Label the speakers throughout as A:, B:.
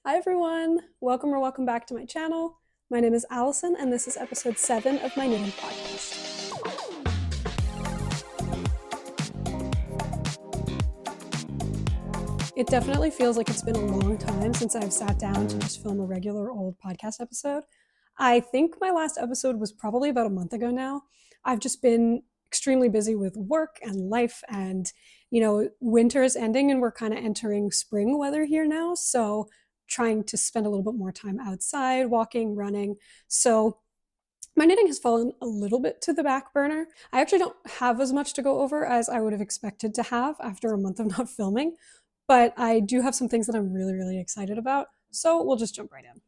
A: Hi everyone! Welcome or welcome back to my channel. My name is Allison and this is episode 7 of my knitting podcast. It definitely feels like it's been a long time since I've sat down to just film a regular old podcast episode. I think my last episode was probably about a month ago now. I've just been extremely busy with work and life and, winter is ending and we're kind of entering spring weather here now. So trying to spend a little bit more time outside, walking, running. So my knitting has fallen a little bit to the back burner. I actually don't have as much to go over as I would have expected to have after a month of not filming, but I do have some things that I'm really, really excited about. So we'll just jump right in.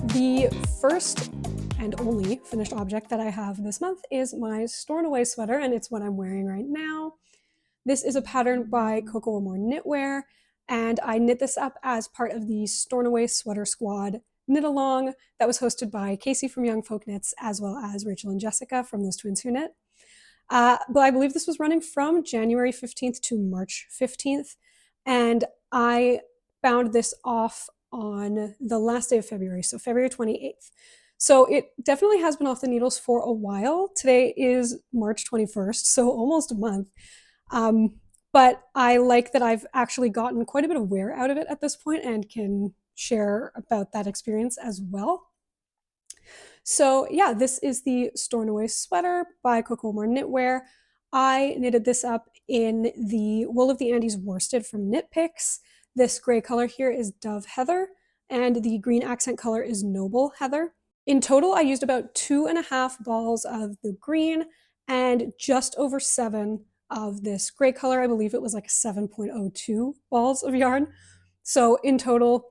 A: The first and only finished object that I have this month is my Stornoway sweater, and it's what I'm wearing right now. This is a pattern by Cocoa More Knitwear, and I knit this up as part of the Stornoway Sweater Squad knit along that was hosted by Casey from Young Folk Knits, as well as Rachel and Jessica from Those Twins Who Knit. But I believe this was running from January 15th to March 15th, and I bound this off on the last day of February, so February 28th. So it definitely has been off the needles for a while. Today is March 21st, so almost a month. But I like that I've actually gotten quite a bit of wear out of it at this point and can share about that experience as well. So yeah, this is the Stornoway sweater by Cocoa More Knitwear. I knitted this up in the Wool of the Andes worsted from Knit Picks. This gray color here is Dove Heather, and the green accent color is Noble Heather. In total, I used about 2.5 balls of the green and just over 7 of this gray color. I believe it was like 7.02 balls of yarn. So in total,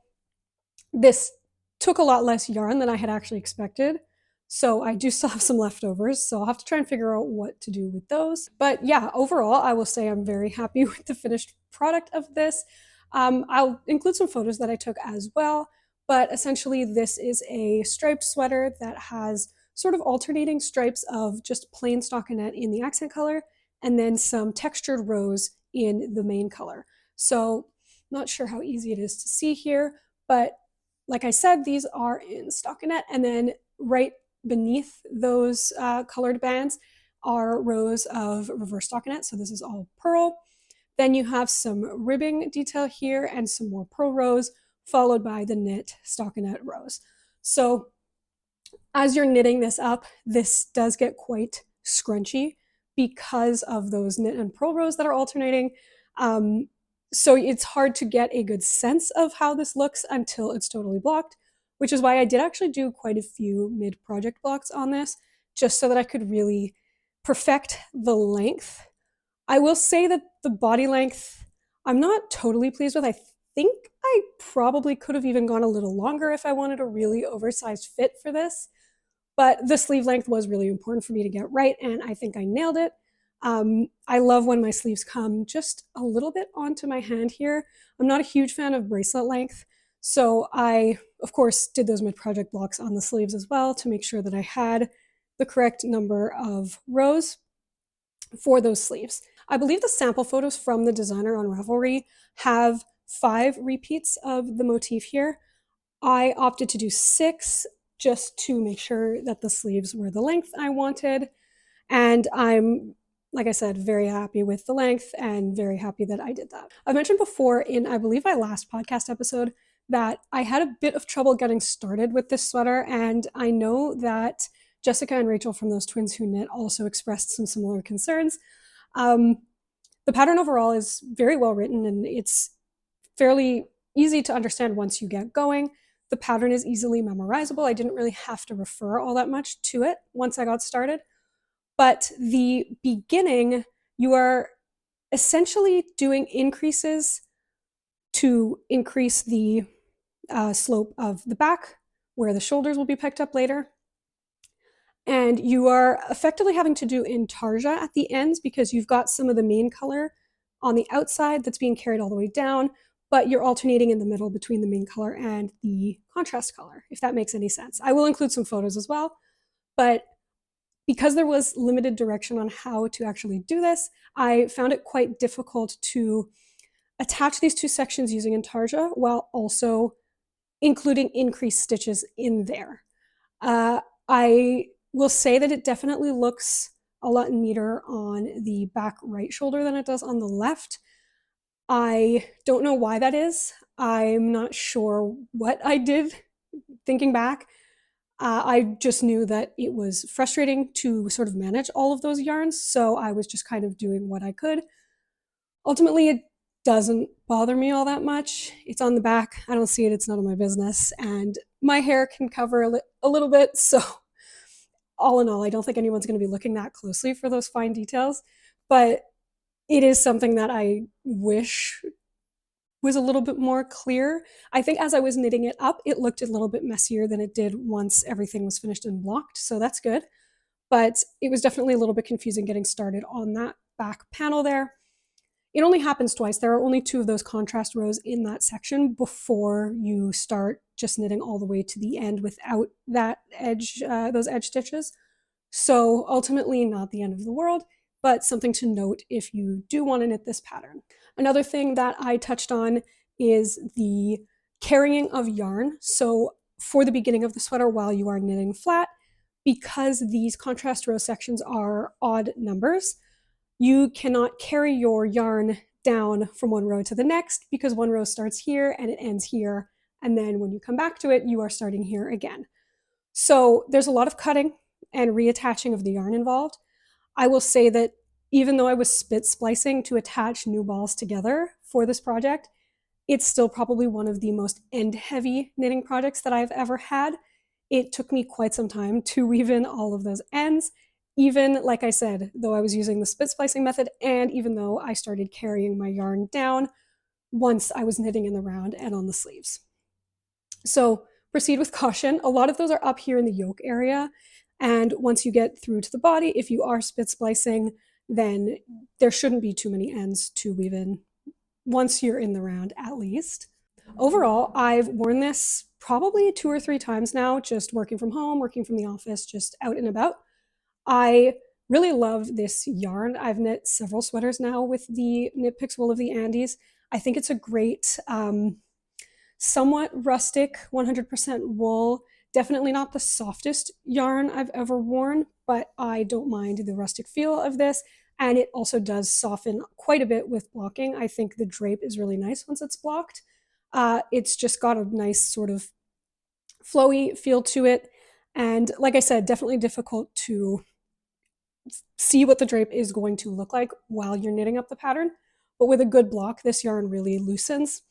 A: this took a lot less yarn than I had actually expected. So I do still have some leftovers, so I'll have to try and figure out what to do with those. But yeah, overall, I will say I'm very happy with the finished product of this. I'll include some photos that I took as well, but essentially this is a striped sweater that has sort of alternating stripes of just plain stockinette in the accent color and then some textured rose in the main color. So not sure how easy it is to see here, but like I said, these are in stockinette, and then right beneath those colored bands are rows of reverse stockinette, so this is all purl. Then you have some ribbing detail here and some more purl rows, followed by the knit stockinette rows. So as you're knitting this up, this does get quite scrunchy because of those knit and purl rows that are alternating. So it's hard to get a good sense of how this looks until it's totally blocked, which is why I did actually do quite a few mid-project blocks on this, just so that I could really perfect the length. I will say that the body length, I'm not totally pleased with. I think I probably could have even gone a little longer if I wanted a really oversized fit for this, but the sleeve length was really important for me to get right, and I think I nailed it. I love when my sleeves come just a little bit onto my hand here. I'm not a huge fan of bracelet length, so I, of course, did those mid-project blocks on the sleeves as well to make sure that I had the correct number of rows for those sleeves. I believe the sample photos from the designer on Ravelry have 5 repeats of the motif here. I opted to do 6 just to make sure that the sleeves were the length I wanted, and I'm, like I said, very happy with the length and very happy that I did that. I've mentioned before in, I believe, my last podcast episode that I had a bit of trouble getting started with this sweater, and I know that Jessica and Rachel from Those Twins Who Knit also expressed some similar concerns. The pattern overall is very well written and it's fairly easy to understand once you get going. The pattern is easily memorizable. I didn't really have to refer all that much to it once I got started. But the beginning, you are essentially doing increases to increase the slope of the back, where the shoulders will be picked up later. And you are effectively having to do intarsia at the ends because you've got some of the main color on the outside that's being carried all the way down, but you're alternating in the middle between the main color and the contrast color, if that makes any sense. I will include some photos as well, but because there was limited direction on how to actually do this, I found it quite difficult to attach these two sections using intarsia while also including increased stitches in there. I will say that it definitely looks a lot neater on the back right shoulder than it does on the left. I don't know why that is. I'm not sure what I did thinking back. I just knew that it was frustrating to sort of manage all of those yarns, so I was just kind of doing what I could. Ultimately, it doesn't bother me all that much. It's on the back. I don't see it. It's none of my business. And my hair can cover a little bit. So, all in all, I don't think anyone's going to be looking that closely for those fine details. But it is something that I wish was a little bit more clear. I think as I was knitting it up, it looked a little bit messier than it did once everything was finished and blocked. So, that's good. But it was definitely a little bit confusing getting started on that back panel there. It only happens twice. There are only 2 of those contrast rows in that section before you start just knitting all the way to the end without that edge, those edge stitches. So ultimately not the end of the world, but something to note if you do want to knit this pattern. Another thing that I touched on is the carrying of yarn. So for the beginning of the sweater while you are knitting flat, because these contrast row sections are odd numbers, you cannot carry your yarn down from one row to the next because one row starts here and it ends here. And then when you come back to it, you are starting here again. So there's a lot of cutting and reattaching of the yarn involved. I will say that even though I was spit splicing to attach new balls together for this project, it's still probably one of the most end-heavy knitting projects that I've ever had. It took me quite some time to weave in all of those ends, even, like I said, though I was using the spit splicing method, and even though I started carrying my yarn down once I was knitting in the round and on the sleeves. So proceed with caution. A lot of those are up here in the yoke area, and once you get through to the body, if you are spit splicing, then there shouldn't be too many ends to weave in once you're in the round at least. Overall, I've worn this probably 2 or 3 times now, just working from home, working from the office, just out and about. I really love this yarn. I've knit several sweaters now with the Knit Picks wool of the Andes. I think it's a great, somewhat rustic 100% wool. Definitely not the softest yarn I've ever worn, but I don't mind the rustic feel of this. And it also does soften quite a bit with blocking. I think the drape is really nice once it's blocked. It's just got a nice sort of flowy feel to it. And like I said, definitely difficult to see what the drape is going to look like while you're knitting up the pattern. But with a good block, this yarn really loosens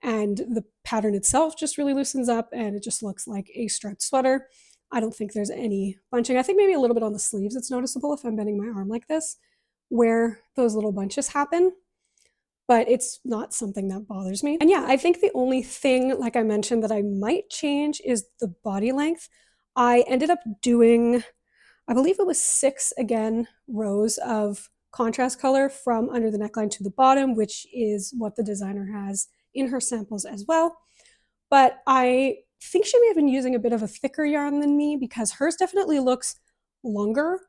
A: and the pattern itself just really loosens up and it just looks like a striped sweater. I don't think there's any bunching. I think maybe a little bit on the sleeves it's noticeable if I'm bending my arm like this, where those little bunches happen, but it's not something that bothers me. And yeah, I think the only thing, like I mentioned, that I might change is the body length. I ended up doing, I believe it was 6 again rows of contrast color from under the neckline to the bottom, which is what the designer has in her samples as well. But I think she may have been using a bit of a thicker yarn than me because hers definitely looks longer.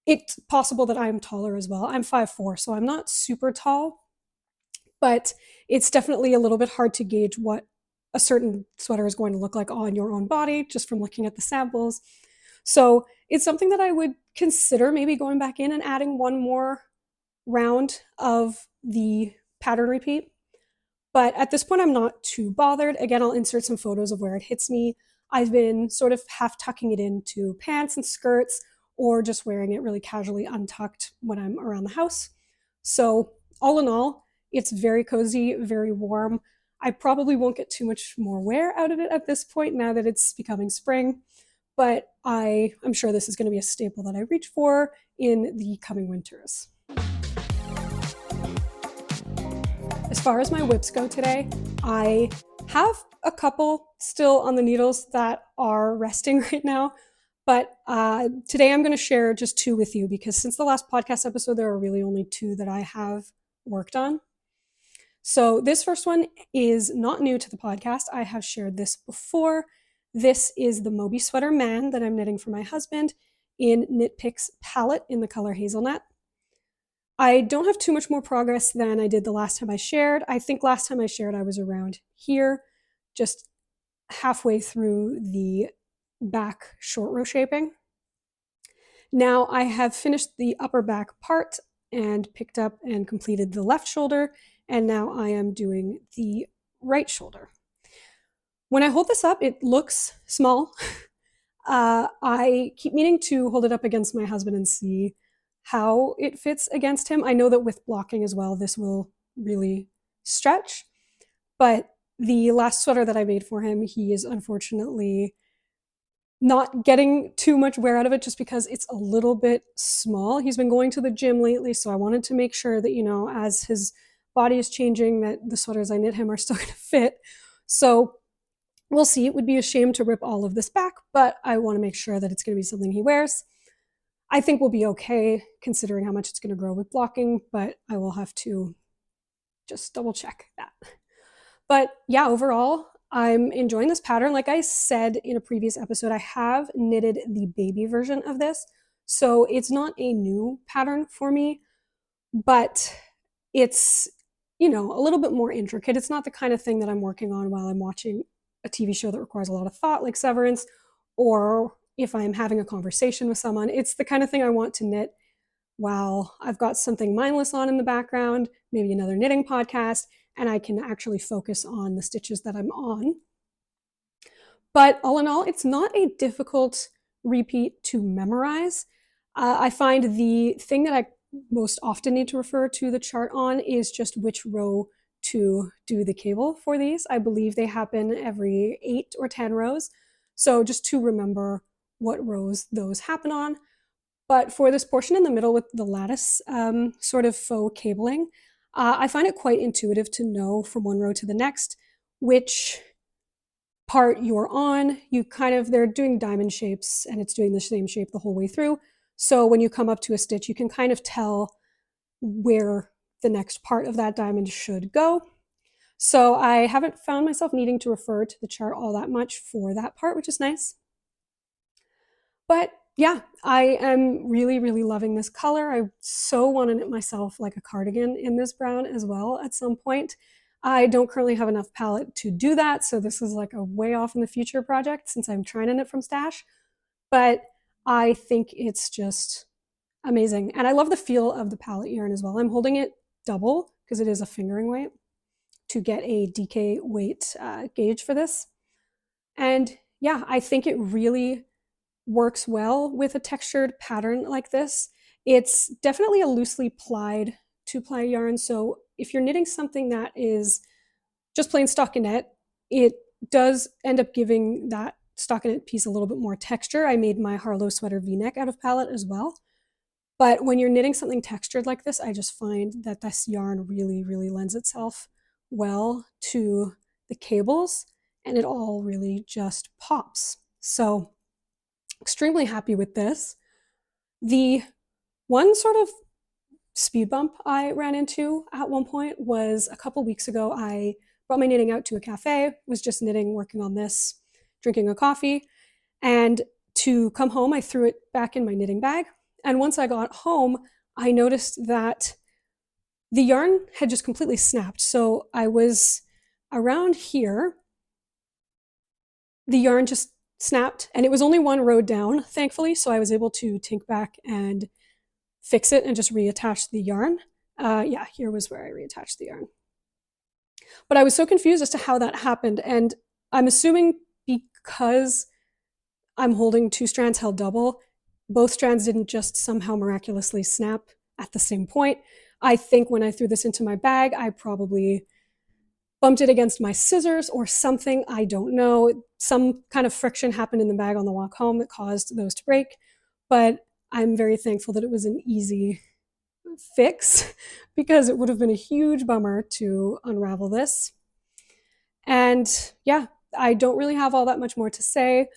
A: It's possible that I'm taller as well. I'm 5'4", so I'm not super tall, but it's definitely a little bit hard to gauge what a certain sweater is going to look like on your own body just from looking at the samples. So it's something that I would consider maybe going back in and adding one more round of the pattern repeat. But at this point, I'm not too bothered. Again, I'll insert some photos of where it hits me. I've been sort of half tucking it into pants and skirts or just wearing it really casually untucked when I'm around the house. So all in all, it's very cozy, very warm. I probably won't get too much more wear out of it at this point now that it's becoming spring, but I'm sure this is going to be a staple that I reach for in the coming winters. As far as my whips go today, I have a couple still on the needles that are resting right now, but today I'm going to share just 2 with you because since the last podcast episode, there are really only 2 that I have worked on. So this first one is not new to the podcast. I have shared this before. This is the Moby Sweater Man that I'm knitting for my husband in Knit Picks palette in the color Hazelnut. I don't have too much more progress than I did the last time I shared. I think last time I shared I was around here, just halfway through the back short row shaping. Now I have finished the upper back part and picked up and completed the left shoulder, and now I am doing the right shoulder. When I hold this up, it looks small. I keep meaning to hold it up against my husband and see how it fits against him. I know that with blocking as well, this will really stretch, but the last sweater that I made for him, he is unfortunately not getting too much wear out of it just because it's a little bit small. He's been going to the gym lately, so I wanted to make sure that, you know, as his body is changing, that the sweaters I knit him are still going to fit. So we'll see. It would be a shame to rip all of this back, but I want to make sure that it's going to be something he wears. I think we'll be okay considering how much it's going to grow with blocking, but I will have to just double check that. But yeah, overall, I'm enjoying this pattern. Like I said in a previous episode, I have knitted the baby version of this. So it's not a new pattern for me, but it's, you know, a little bit more intricate. It's not the kind of thing that I'm working on while I'm watching a TV show that requires a lot of thought, like Severance, or if I'm having a conversation with someone. It's the kind of thing I want to knit while I've got something mindless on in the background, maybe another knitting podcast, and I can actually focus on the stitches that I'm on. But all in all, it's not a difficult repeat to memorize. I find the thing that I most often need to refer to the chart on is just which row to do the cable for these. I believe they happen every 8 or 10 rows. So just to remember what rows those happen on. But for this portion in the middle with the lattice sort of faux cabling, I find it quite intuitive to know from one row to the next which part you're on. You kind of, they're doing diamond shapes and it's doing the same shape the whole way through. So when you come up to a stitch, you can kind of tell where the next part of that diamond should go. So I haven't found myself needing to refer to the chart all that much for that part, which is nice. But yeah, I am really, really loving this color. I so want to knit myself like a cardigan in this brown as well at some point. I don't currently have enough palette to do that, so this is like a way off in the future project since I'm trying to knit from stash. But I think it's just amazing. And I love the feel of the palette yarn as well. I'm holding it double because it is a fingering weight to get a DK weight gauge for this. And yeah, I think it really works well with a textured pattern like this. It's definitely a loosely plied 2-ply yarn. So if you're knitting something that is just plain stockinette, it does end up giving that stockinette piece a little bit more texture. I made my Harlow sweater V-neck out of palette as well. But when you're knitting something textured like this, I just find that this yarn really, really lends itself well to the cables, and it all really just pops. So extremely happy with this. The one sort of speed bump I ran into at one point was a couple weeks ago. I brought my knitting out to a cafe, was just knitting, working on this, drinking a coffee, and to come home, I threw it back in my knitting bag. And once I got home, I noticed that the yarn had just completely snapped. So I was around here, the yarn just snapped, and it was only one row down, thankfully, so I was able to tink back and fix it and just reattach the yarn. Yeah, here was where I reattached the yarn. But I was so confused as to how that happened, and I'm assuming because I'm holding 2 strands held double, both strands didn't just somehow miraculously snap at the same point. I think when I threw this into my bag, I probably bumped it against my scissors or something. I don't know. Some kind of friction happened in the bag on the walk home that caused those to break. But I'm very thankful that it was an easy fix because it would have been a huge bummer to unravel this. And yeah, I don't really have all that much more to say.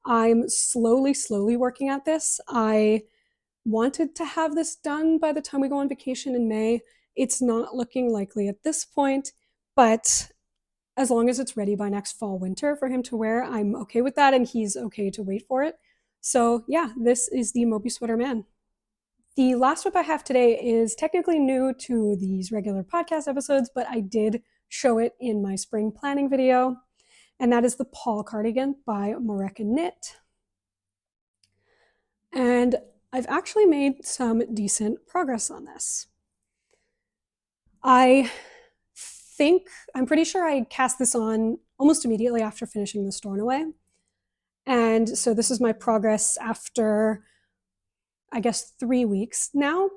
A: I'm slowly working at this. I wanted to have this done by the time we go on vacation in May. It's not looking likely at this point, but as long as it's ready by next fall, winter for him to wear, I'm okay with that, and he's okay to wait for it. So yeah, this is the Moby Sweater Man. The last whip I have today is technically new to these regular podcast episodes, but I did show it in my spring planning video, and that is the Paul Cardigan by Moreca Knit. And I've actually made some decent progress on this. I'm pretty sure I cast this on almost immediately after finishing the Stornoway. And so this is my progress after, I guess, 3 weeks now.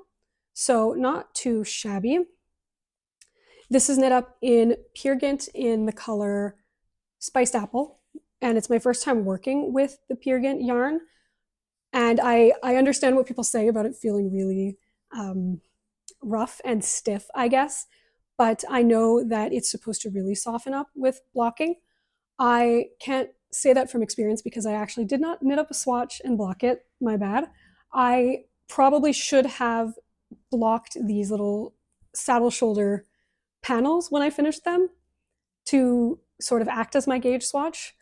A: So not too shabby. This is knit up in pure Gynt in the color Spiced Apple. And it's my first time working with the pure Gynt yarn. And I understand what people say about it feeling really rough and stiff, I guess. But I know that it's supposed to really soften up with blocking. I can't say that from experience because I actually did not knit up a swatch and block it. My bad. I probably should have blocked these little saddle shoulder panels when I finished them to sort of act as my gauge swatch.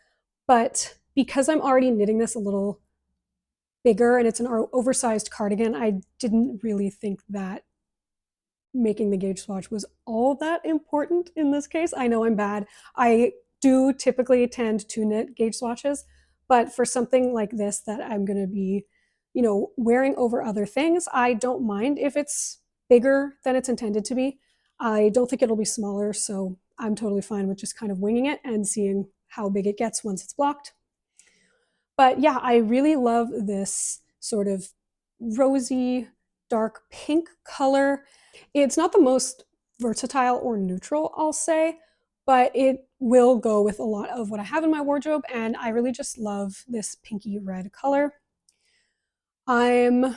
A: But because I'm already knitting this a little bigger and it's an oversized cardigan, I didn't really think that making the gauge swatch was all that important in this case. I know I'm bad. I do typically tend to knit gauge swatches, but for something like this that I'm going to be, wearing over other things, I don't mind if it's bigger than it's intended to be. I don't think it'll be smaller, so I'm totally fine with just kind of winging it and seeing how big it gets once it's blocked. But yeah, I really love this sort of rosy, dark pink color. It's not the most versatile or neutral, I'll say, but it will go with a lot of what I have in my wardrobe, and I really just love this pinky red color. I'm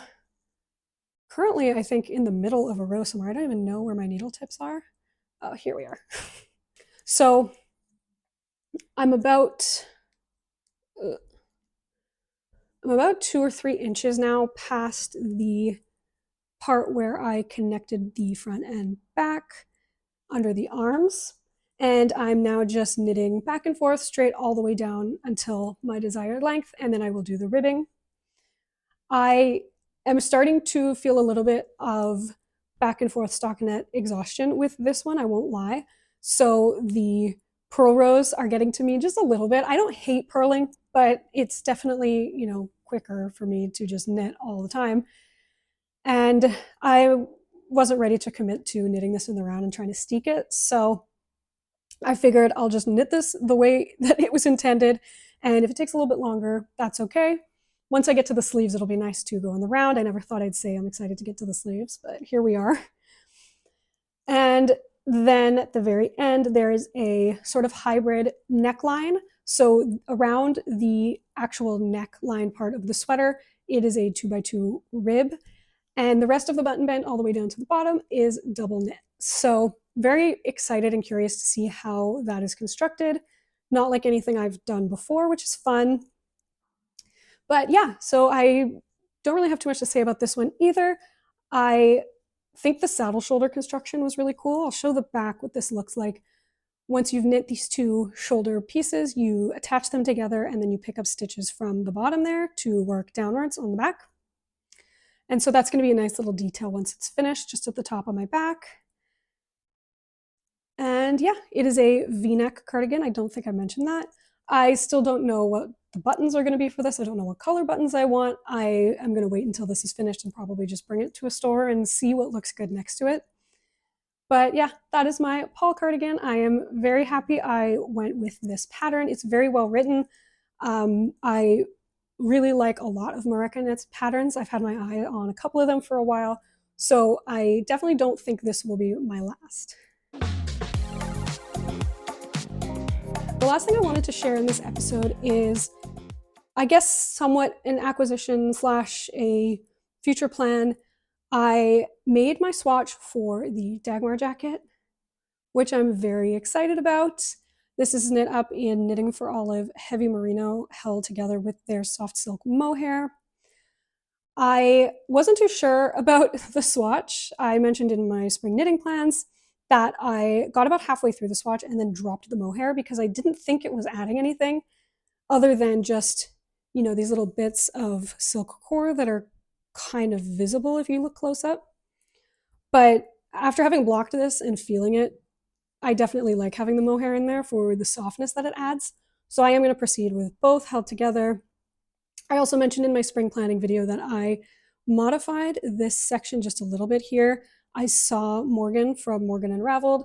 A: currently, I think, in the middle of a row somewhere. I don't even know where my needle tips are. Oh, here we are. So I'm about 2 or 3 inches now past the part where I connected the front and back under the arms. And I'm now just knitting back and forth straight all the way down until my desired length, and then I will do the ribbing. I am starting to feel a little bit of back and forth stockinette exhaustion with this one, I won't lie. So the purl rows are getting to me just a little bit. I don't hate purling, but it's definitely, quicker for me to just knit all the time. And I wasn't ready to commit to knitting this in the round and trying to steek it. So I figured I'll just knit this the way that it was intended. And if it takes a little bit longer, that's okay. Once I get to the sleeves, it'll be nice to go in the round. I never thought I'd say I'm excited to get to the sleeves, but here we are. And then at the very end, there is a sort of hybrid neckline. So around the actual neckline part of the sweater, it is a 2x2 rib. And the rest of the button band all the way down to the bottom is double knit. So very excited and curious to see how that is constructed. Not like anything I've done before, which is fun. But yeah, so I don't really have too much to say about this one either. I think the saddle shoulder construction was really cool. I'll show the back what this looks like. Once you've knit these two shoulder pieces, you attach them together and then you pick up stitches from the bottom there to work downwards on the back. And so that's going to be a nice little detail once it's finished, just at the top of my back. And yeah, it is a V-neck cardigan. I don't think I mentioned that. I still don't know what the buttons are going to be for this. I don't know what color buttons I want. I am going to wait until this is finished and probably just bring it to a store and see what looks good next to it. But yeah, that is my Paul cardigan. I am very happy I went with this pattern. It's very well written. I really like a lot of Moreca Knit's patterns. I've had my eye on a couple of them for a while, so I definitely don't think this will be my last. The last thing I wanted to share in this episode is, I guess, somewhat an acquisition slash a future plan. I made my swatch for the Dagmar jacket, which I'm very excited about. This is knit up in Knitting for Olive heavy merino held together with their soft silk mohair. I wasn't too sure about the swatch. I mentioned in my spring knitting plans that I got about halfway through the swatch and then dropped the mohair because I didn't think it was adding anything other than just, these little bits of silk core that are kind of visible if you look close up. But after having blocked this and feeling it, I definitely like having the mohair in there for the softness that it adds. So I am going to proceed with both held together. I also mentioned in my spring planning video that I modified this section just a little bit here. I saw Morgan from Morgan Unraveled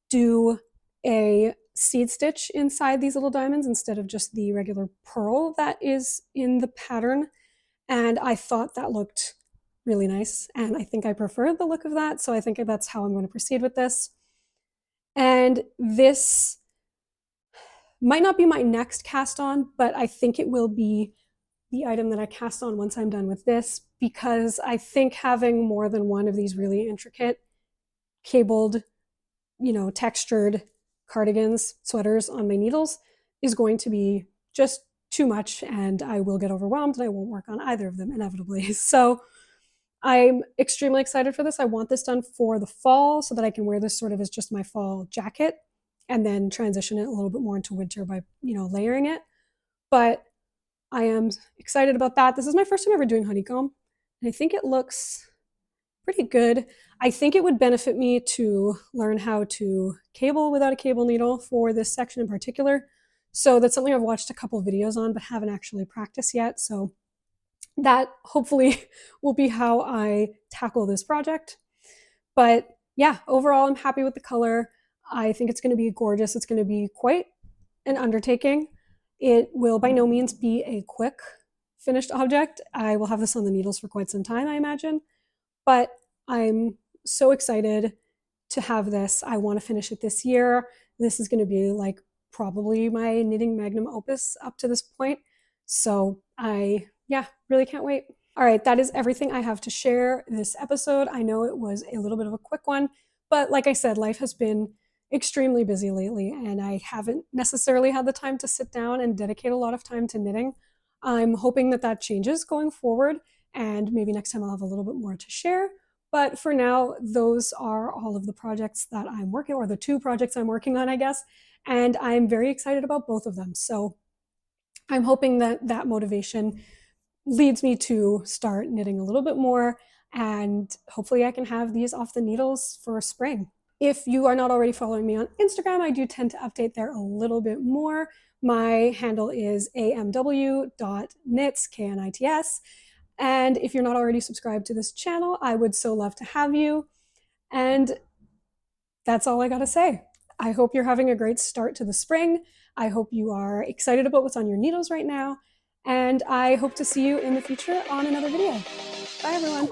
A: do a seed stitch inside these little diamonds instead of just the regular pearl that is in the pattern. And I thought that looked really nice. And I think I preferred the look of that. So I think that's how I'm going to proceed with this. And this might not be my next cast on, but I think it will be the item that I cast on once I'm done with this, because I think having more than one of these really intricate cabled, textured cardigans, sweaters on my needles is going to be just too much, and I will get overwhelmed and I won't work on either of them inevitably. So I'm extremely excited for this. I want this done for the fall so that I can wear this sort of as just my fall jacket and then transition it a little bit more into winter by, layering it. But I am excited about that. This is my first time ever doing honeycomb, and I think it looks pretty good. I think it would benefit me to learn how to cable without a cable needle for this section in particular. So that's something I've watched a couple of videos on, but haven't actually practiced yet. So that hopefully will be how I tackle this project. But yeah, overall, I'm happy with the color. I think it's going to be gorgeous. It's going to be quite an undertaking. It will by no means be a quick finished object. I will have this on the needles for quite some time, I imagine. But I'm so excited to have this. I want to finish it this year. This is going to be like probably my knitting magnum opus up to this point. So I really can't wait. All right, that is everything I have to share this episode. I know it was a little bit of a quick one, but like I said, life has been extremely busy lately, and I haven't necessarily had the time to sit down and dedicate a lot of time to knitting. I'm hoping that that changes going forward, and maybe next time I'll have a little bit more to share. But for now, those are all of the projects that I'm working, or the 2 projects I'm working on, I guess. And I'm very excited about both of them. So I'm hoping that that motivation leads me to start knitting a little bit more, and hopefully I can have these off the needles for spring. If you are not already following me on Instagram, I do tend to update there a little bit more. My handle is amw.knits, Knits. And if you're not already subscribed to this channel, I would so love to have you. And that's all I gotta say. I hope you're having a great start to the spring. I hope you are excited about what's on your needles right now. And I hope to see you in the future on another video. Bye, everyone.